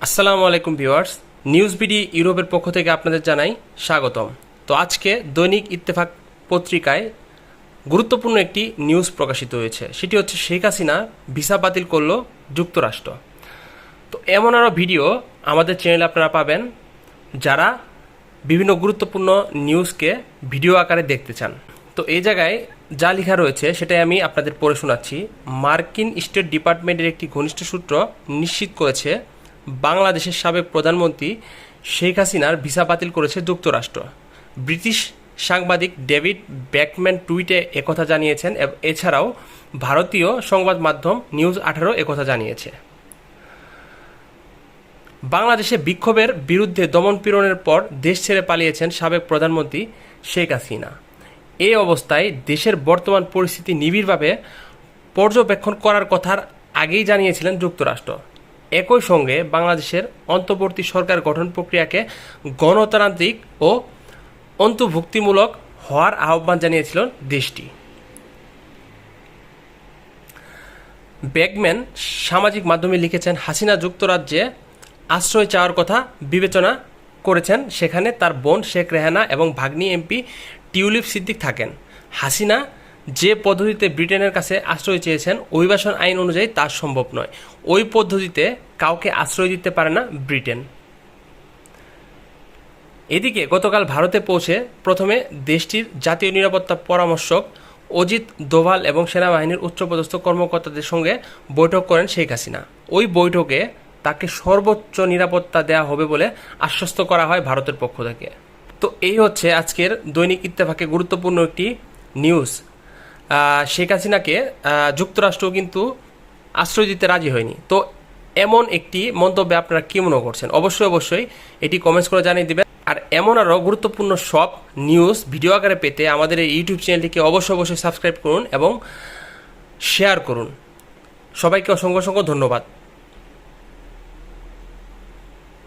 আসসালামু আলাইকুম viewers, news BD ইউরোপের পক্ষ থেকে আপনাদের জানাই স্বাগতম। তো আজকে দৈনিক ইত্তেফাক পত্রিকায় গুরুত্বপূর্ণ একটি নিউজ প্রকাশিত হয়েছে, সেটি হচ্ছে শেখ হাসিনা ভিসা বাতিল করল যুক্তরাষ্ট্র। তো এমন আরও ভিডিও আমাদের চ্যানেলে আপনারা পাবেন যারা বিভিন্ন গুরুত্বপূর্ণ নিউজকে ভিডিও আকারে দেখতে চান। তো এই জায়গায় যা লেখা রয়েছে সেটাই আমি আপনাদের পড়ে শোনাচ্ছি। মার্কিন স্টেট ডিপার্টমেন্টের একটি ঘনিষ্ঠ সূত্র নিশ্চিত করেছে বাংলাদেশের সাবেক প্রধানমন্ত্রী শেখ হাসিনার ভিসা বাতিল করেছে যুক্তরাষ্ট্র। ব্রিটিশ সাংবাদিক ডেভিড ব্যাকম্যান টুইটে একথা জানিয়েছেন। এছাড়াও ভারতীয় সংবাদ মাধ্যম নিউজ 18 একথা জানিয়েছে। বাংলাদেশে বিক্ষোভের বিরুদ্ধে দমনপীড়নের পর দেশ ছেড়ে পালিয়েছেন সাবেক প্রধানমন্ত্রী শেখ হাসিনা। এই অবস্থায় দেশের বর্তমান পরিস্থিতি নিবিড়ভাবে পর্যবেক্ষণ করার কথার আগেই জানিয়েছিলেন যুক্তরাষ্ট্র। একই সঙ্গে বাংলাদেশের অন্তর্বর্তী সরকার গঠন প্রক্রিয়াকে গণতান্ত্রিক ও অন্তর্ভুক্তিমূলক হওয়ার আহ্বান জানিয়েছিল দেশটি। ব্যাকম্যান সামাজিক মাধ্যমে লিখেছেন, হাসিনা যুক্তরাজ্যে আশ্রয় চাওয়ার কথা বিবেচনা করেছেন। সেখানে তার বোন শেখ রেহানা এবং ভাগ্নি এমপি টিউলিপ সিদ্দিক থাকেন। হাসিনা যে পদ্ধতিতে ব্রিটেনের কাছে আশ্রয় চেয়েছেন, অভিবাসন আইন অনুযায়ী তা সম্ভব নয়। ওই পদ্ধতিতে কাউকে আশ্রয় দিতে পারে না ব্রিটেন। এদিকে গতকাল ভারতে পৌঁছে প্রথমে দেশটির জাতীয় নিরাপত্তা পরামর্শক অজিত দোভাল এবং সেনাবাহিনীর উচ্চপদস্থ কর্মকর্তাদের সঙ্গে বৈঠক করেন শেখ হাসিনা। ওই বৈঠকে তাকে সর্বোচ্চ নিরাপত্তা দেওয়া হবে বলে আশ্বস্ত করা হয় ভারতের পক্ষ থেকে। তো এই হচ্ছে আজকের দৈনিক ইত্তেফাকে গুরুত্বপূর্ণ একটি নিউজ। শেখ হাসিনাকে যুক্তরাষ্ট্র কিন্তু আশ্রয় দিতে রাজি হয়নি। তো এমন একটি মন্তব্যে আপনারা কী মনে করছেন? অবশ্যই এটি কমেন্টস করে জানিয়ে দেবেন। আর এমন আরও গুরুত্বপূর্ণ সব নিউজ ভিডিও আকারে পেতে আমাদের এই ইউটিউব চ্যানেলটিকে অবশ্যই সাবস্ক্রাইব করুন এবং শেয়ার করুন। সবাইকে অসংখ্য ধন্যবাদ।